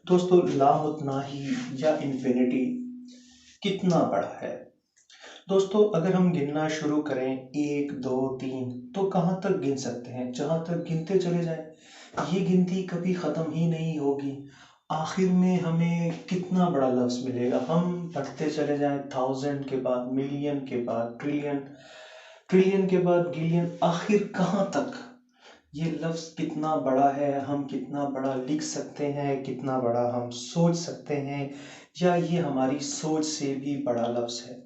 दोस्तों, लामुतनाही या इन्फिनिटी कितना बड़ा है। दोस्तों, अगर हम गिनना शुरू करें 1 2 3 तो कहाँ तक गिन सकते हैं। जहाँ तक गिनते चले जाएं ये गिनती कभी ख़त्म ही नहीं होगी। आखिर में हमें कितना बड़ा लफ्ज़ मिलेगा। हम बढ़ते चले जाएं, 1000 के बाद मिलियन के बाद ट्रिलियन, ट्रिलियन के बाद गिलियन, आखिर कहाँ तक। ये लफ्ज़ कितना बड़ा है, हम कितना बड़ा लिख सकते हैं, कितना बड़ा हम सोच सकते हैं, या ये हमारी सोच से भी बड़ा लफ्ज़ है।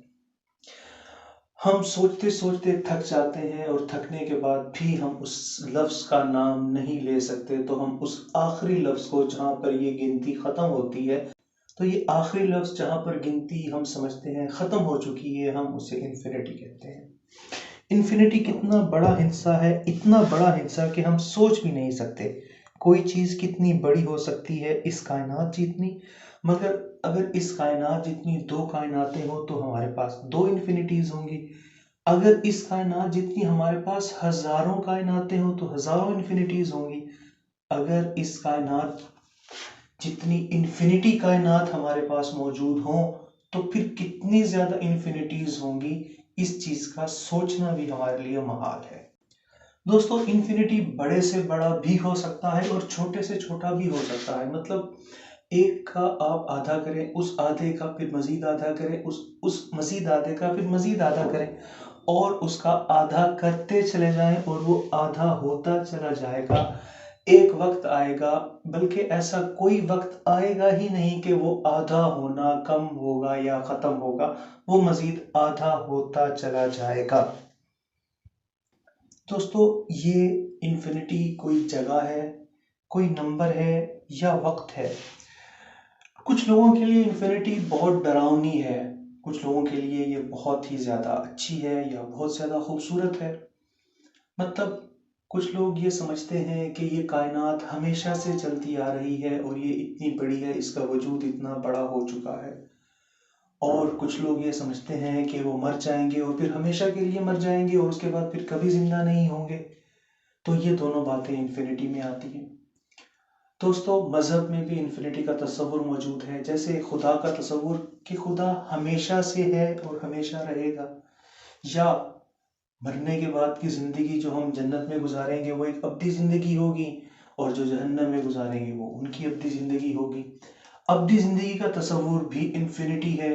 हम सोचते सोचते थक जाते हैं और थकने के बाद भी हम उस लफ्ज़ का नाम नहीं ले सकते, तो हम उस आखिरी लफ्ज़ को, जहाँ पर ये गिनती ख़त्म होती है, तो ये आखिरी लफ्ज़ जहाँ पर गिनती हम समझते हैं ख़त्म हो चुकी है, हम उसे इन्फिनिटी कहते हैं। इन्फिनिटी कितना बड़ा हिस्सा है, इतना बड़ा हिस्सा कि हम सोच भी नहीं सकते। कोई चीज़ कितनी बड़ी हो सकती है, इस कायनात जितनी। मगर अगर इस कायनात जितनी दो कायनातें हो तो हमारे पास दो इन्फिनिटीज होंगी। अगर इस कायनात जितनी हमारे पास हजारों कायनातें हो तो हजारों इन्फिनिटीज होंगी। अगर इस कायनात जितनी इन्फिनिटी कायनात हमारे पास मौजूद हो तो फिर कितनी ज्यादा इन्फिनिटीज होंगी। इस चीज का सोचना भी हमारे लिए महाल है। दोस्तों, इन्फिनिटी बड़े से बड़ा भी हो सकता है और छोटे से छोटा भी हो सकता है। मतलब एक का आप आधा करें, उस आधे का फिर मजीद आधा करें, उस मजीद आधे का फिर मजीद आधा करें, और उसका आधा करते चले जाएं और वो आधा होता चला जाएगा। एक वक्त आएगा, बल्कि ऐसा कोई वक्त आएगा ही नहीं कि वो आधा होना कम होगा या खत्म होगा, वो मजीद आधा होता चला जाएगा। दोस्तों, ये इन्फिनिटी कोई जगह है, कोई नंबर है, या वक्त है। कुछ लोगों के लिए इन्फिनिटी बहुत डरावनी है, कुछ लोगों के लिए ये बहुत ही ज़्यादा अच्छी है या बहुत ज़्यादा खूबसूरत है। मतलब कुछ लोग ये समझते हैं कि ये कायनात हमेशा से चलती आ रही है और ये इतनी बड़ी है, इसका वजूद इतना बड़ा हो चुका है। और कुछ लोग ये समझते हैं कि वो मर जाएंगे और फिर हमेशा के लिए मर जाएंगे और उसके बाद फिर कभी जिंदा नहीं होंगे। तो ये दोनों बातें इन्फिनिटी में आती हैं। दोस्तों, मज़हब में भी इन्फिनिटी का तस्वुर मौजूद है। जैसे खुदा का तस्वुर कि खुदा हमेशा से है और हमेशा रहेगा, या मरने के बाद की ज़िंदगी जो हम जन्नत में गुजारेंगे वो एक अब्दी ज़िंदगी होगी, और जो जहन्नम में गुजारेंगे वो उनकी अब्दी ज़िंदगी होगी। अब्दी ज़िंदगी का तस्वुर भी इन्फिनिटी है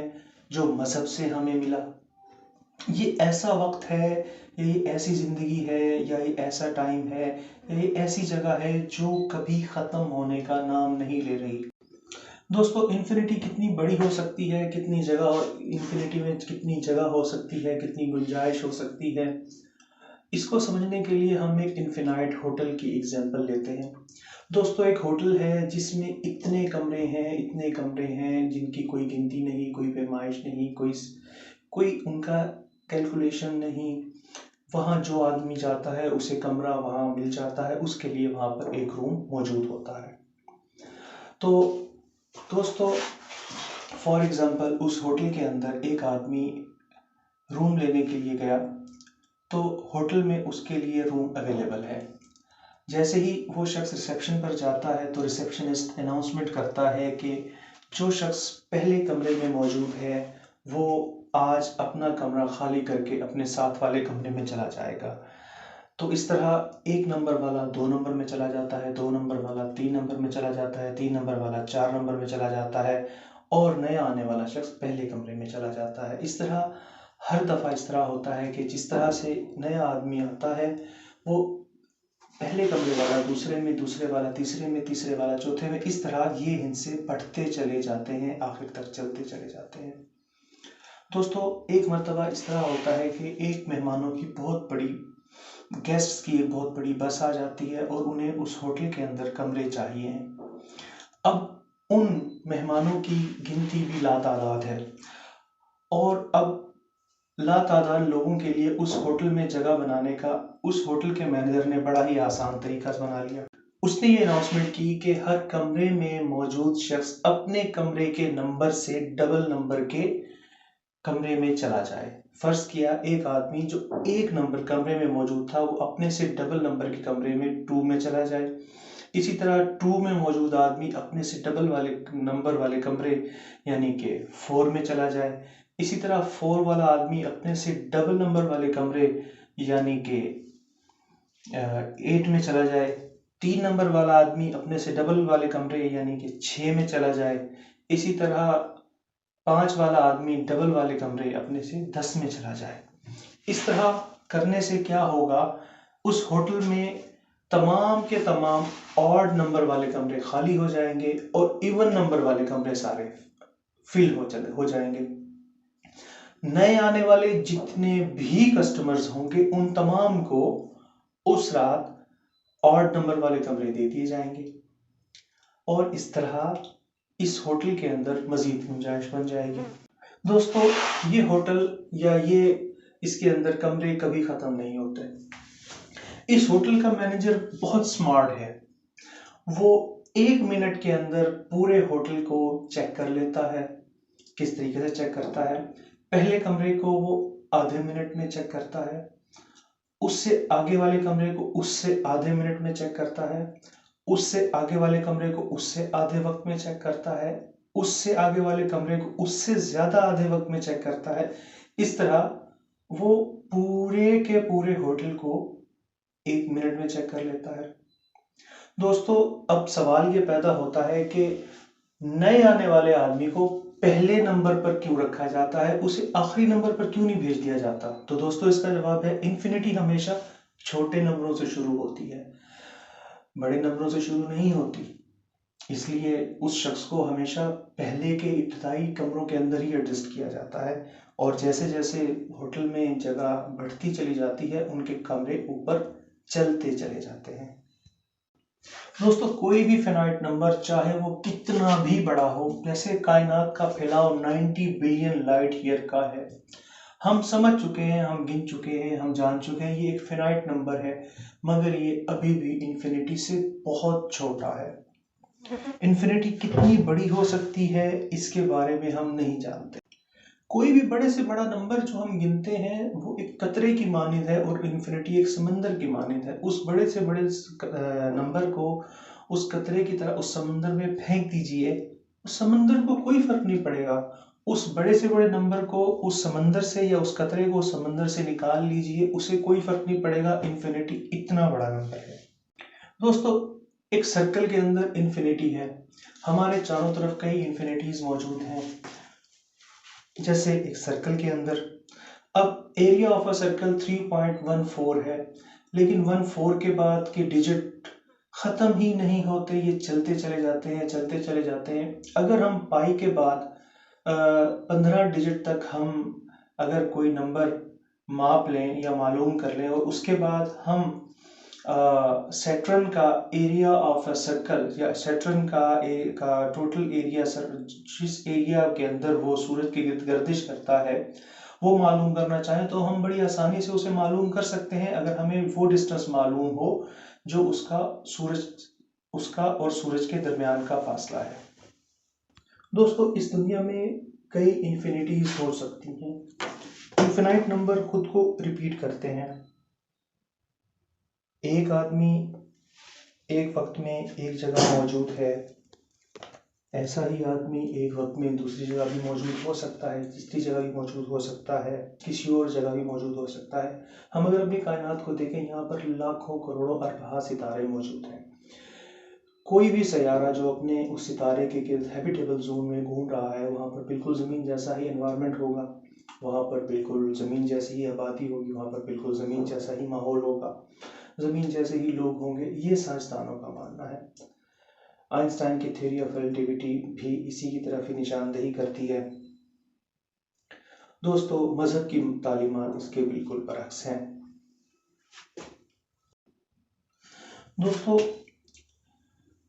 जो मज़हब से हमें मिला। ये ऐसा वक्त है, ये ऐसी ज़िंदगी है, या ये ऐसा टाइम है, या ये ऐसी जगह है जो कभी ख़त्म होने का नाम नहीं ले रही। दोस्तों, इन्फिनिटी कितनी बड़ी हो सकती है, कितनी जगह, और इन्फिनिटी में कितनी जगह हो सकती है, कितनी गुंजाइश हो सकती है, इसको समझने के लिए हम एक इन्फिनाइट होटल की एग्जांपल लेते हैं। दोस्तों, एक होटल है जिसमें इतने कमरे हैं, इतने कमरे हैं जिनकी कोई गिनती नहीं, कोई पैमाइश नहीं, कोई कोई उनका कैलकुलेशन नहीं। वहाँ जो आदमी जाता है उसे कमरा वहाँ मिल जाता है, उसके लिए वहाँ पर एक रूम मौजूद होता है। तो दोस्तों, फॉर एग्जांपल उस होटल के अंदर एक आदमी रूम लेने के लिए गया, तो होटल में उसके लिए रूम अवेलेबल है। जैसे ही वो शख्स रिसेप्शन पर जाता है तो रिसेप्शनिस्ट अनाउंसमेंट करता है कि जो शख्स पहले कमरे में मौजूद है वो आज अपना कमरा खाली करके अपने साथ वाले कमरे में चला जाएगा। तो इस तरह 1 नंबर वाला 2 नंबर में चला जाता है, 2 नंबर वाला 3 नंबर में चला जाता है, 3 नंबर वाला 4 नंबर में चला जाता है, और नया आने वाला शख्स पहले कमरे में चला जाता है। इस तरह हर दफ़ा इस तरह होता है कि जिस तरह से नया आदमी आता है वो पहले कमरे वाला दूसरे में, दूसरे वाला तीसरे में, तीसरे वाला चौथे में, इस तरह ये हिस्से बढ़ते चले जाते हैं, आखिर तक चलते चले जाते हैं। दोस्तों, एक मर्तबा इस तरह होता है कि एक मेहमानों की बहुत बड़ी, गेस्ट्स की एक बहुत बड़ी बस आ जाती है और उन्हें उस होटल के अंदर कमरे चाहिए हैं। अब उन मेहमानों की गिनती भी लातादाद है, और अब लातादाद लोगों के लिए उस होटल में जगह बनाने का उस होटल के मैनेजर ने बड़ा ही आसान तरीका बना लिया। उसने ये अनाउंसमेंट की कि हर कमरे में मौजूद शख्स अपने कमरे के नंबर से डबल नंबर के कमरे में चला जाए। फर्ज किया एक आदमी जो 1 नंबर कमरे में मौजूद था वो अपने से डबल नंबर के कमरे में 2 में चला जाए। इसी तरह 2 में मौजूद आदमी अपने से डबल वाले नंबर वाले कमरे यानी कि 4 में चला जाए। इसी तरह 4 वाला आदमी अपने से डबल नंबर वाले कमरे यानी कि 8 में चला जाए। 3 नंबर वाला आदमी अपने से डबल वाले कमरे यानी कि 6 में चला जाए। इसी तरह 5 वाला आदमी डबल वाले कमरे अपने से 10 में चला जाए। इस तरह करने से क्या होगा, उस होटल में तमाम के तमाम ऑड नंबर वाले कमरे खाली हो जाएंगे और इवन नंबर वाले कमरे सारे फिल हो जाएंगे। नए आने वाले जितने भी कस्टमर्स होंगे उन तमाम को उस रात ऑड नंबर वाले कमरे दे दिए जाएंगे और इस तरह इस होटल के अंदर मजीद गुंजाइश बन जाएगी। दोस्तों, ये होटल या ये इसके अंदर कमरे कभी ख़त्म नहीं होते। इस होटल का मैनेजर बहुत स्मार्ट है। वो 1 मिनट के अंदर पूरे होटल को चेक कर लेता है। किस तरीके से चेक करता है? पहले कमरे को वो आधे मिनट में चेक करता है, उससे आगे वाले कमरे को उससे आधे मिनट में चेक करता है, उससे आगे वाले कमरे को उससे आधे वक्त में चेक करता है, उससे आगे वाले कमरे को उससे ज्यादा आधे वक्त में चेक करता है। इस तरह वो पूरे के पूरे होटल को 1 मिनट में चेक कर लेता है। दोस्तों, अब सवाल ये पैदा होता है कि नए आने वाले आदमी को पहले नंबर पर क्यों रखा जाता है, उसे आखिरी नंबर पर क्यों नहीं भेज दिया जाता? तो दोस्तों, इसका जवाब है इन्फिनिटी हमेशा छोटे नंबरों से शुरू होती है, बड़े नंबरों से शुरू नहीं होती। इसलिए उस शख्स को हमेशा पहले के इब्तदाई कमरों के अंदर ही एडजस्ट किया जाता है और जैसे जैसे होटल में जगह बढ़ती चली जाती है उनके कमरे ऊपर चलते चले जाते हैं। दोस्तों, कोई भी फिनाइट नंबर चाहे वो कितना भी बड़ा हो, जैसे कायनात का फैलाव 90 बिलियन लाइट ईयर का है, हम समझ चुके हैं, हम गिन चुके हैं, हम जान चुके हैं ये एक फिनाइट नंबर है, मगर ये अभी भी इन्फिनिटी से बहुत छोटा है। इन्फिनिटी कितनी बड़ी हो सकती है इसके बारे में हम नहीं जानते। कोई भी बड़े से बड़ा नंबर जो हम गिनते हैं वो एक कतरे की मानिंद है और इन्फिनिटी एक समंदर की मानिंद है। उस बड़े से बड़े नंबर को उस कतरे की तरह उस समंदर में फेंक दीजिए, उस समंदर को कोई फर्क नहीं पड़ेगा। उस बड़े से बड़े नंबर को उस समंदर से या उस कतरे को उस समंदर से निकाल लीजिए, उसे कोई फर्क नहीं पड़ेगा। इन्फिनिटी इतना बड़ा नंबर है। दोस्तों, एक सर्कल के अंदर इन्फिनिटी है, हमारे चारों तरफ कई इन्फिनिटीज मौजूद हैं। जैसे एक सर्कल के अंदर अब एरिया ऑफ अ सर्कल 3.14 है, लेकिन 14 के बाद के डिजिट खत्म ही नहीं होते, ये चलते चले जाते हैं, चलते चले जाते हैं। अगर हम पाई के बाद 15 डिजिट तक हम अगर कोई नंबर माप लें या मालूम कर लें और उसके बाद हम सैटर्न का एरिया ऑफ अ सर्कल या सैटर्न का टोटल एरिया, जिस एरिया के अंदर वो सूरज की गर्दिश करता है, वो मालूम करना चाहें तो हम बड़ी आसानी से उसे मालूम कर सकते हैं, अगर हमें वो डिस्टेंस मालूम हो जो उसका और सूरज के दरमियान का फासला है। दोस्तों, इस दुनिया में कई इन्फिनिटीज हो सकती हैं। इन्फिनाइट नंबर खुद को रिपीट करते हैं। एक आदमी एक वक्त में एक जगह मौजूद है, ऐसा ही आदमी एक वक्त में दूसरी जगह भी मौजूद हो सकता है, तीसरी जगह भी मौजूद हो सकता है, किसी और जगह भी मौजूद हो सकता है। हम अगर अपनी कायनात को देखें, यहाँ पर लाखों करोड़ों अरबा सितारे मौजूद हैं। कोई भी सैयारा जो अपने उस सितारे के गिर्द हैबिटेबल जोन में घूम रहा है, वहाँ पर बिल्कुल ज़मीन जैसा ही एनवायरनमेंट होगा, वहाँ पर बिल्कुल ज़मीन जैसी ही आबादी होगी, वहाँ पर बिल्कुल ज़मीन जैसा ही माहौल होगा, ज़मीन जैसे ही लोग होंगे। ये साइंसदानों का मानना है। आइंस्टाइन की थ्योरी ऑफ रिलेटिविटी भी इसी की तरफ ही निशानदेही करती है। दोस्तों, मजहब की तालीमात इसके बिल्कुल बरअक्स हैं। दोस्तों,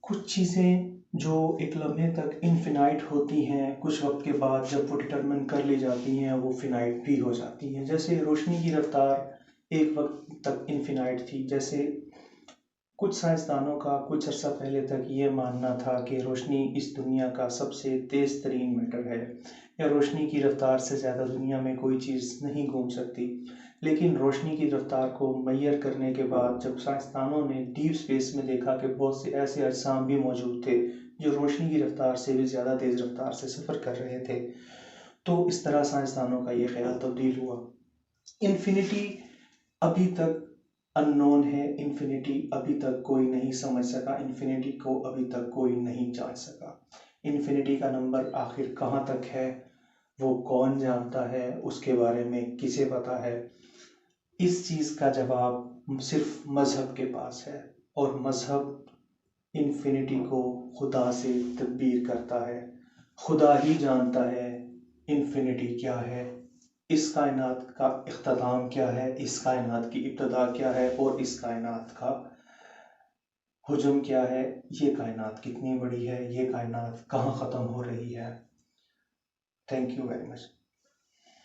कुछ चीज़ें जो एक लम्हे तक इनफिनाइट होती हैं, कुछ वक्त के बाद जब वो डिटरमिन कर ली जाती हैं, वो फिनाइट भी हो जाती हैं। जैसे रोशनी की रफ्तार एक वक्त तक इनफिनाइट थी। जैसे कुछ साइंसदानों का कुछ अर्सा पहले तक ये मानना था कि रोशनी इस दुनिया का सबसे तेज़ तरीन मैटर है, या रोशनी की रफ्तार से ज़्यादा दुनिया में कोई चीज़ नहीं घूम सकती। लेकिन रोशनी की रफ्तार को मैयर करने के बाद जब साइंसदानों ने डीप स्पेस में देखा कि बहुत से ऐसे अजसाम भी मौजूद थे जो रोशनी की रफ्तार से भी ज़्यादा तेज़ रफ्तार से सफ़र कर रहे थे, तो इस तरह साइंसदानों का ये ख्याल तब्दील हुआ। इन्फिनिटी अभी तक अननोन है, इन्फिनिटी अभी तक कोई नहीं समझ सका, इन्फिनिटी को अभी तक कोई नहीं जान सका। इन्फिनिटी का नंबर आखिर कहाँ तक है, वो कौन जानता है, उसके बारे में किसे पता है? इस चीज़ का जवाब सिर्फ मज़हब के पास है, और मज़हब इन्फिनिटी को खुदा से तब्दील करता है। खुदा ही जानता है इन्फिनिटी क्या है, इस कायनात का इख्तिताम क्या है, इस कायनात की इब्तिदा क्या है, और इस कायनात का हुजूम क्या है, ये कायनात कितनी बड़ी है, ये कायनात कहाँ ख़त्म हो रही है। Thank you very much.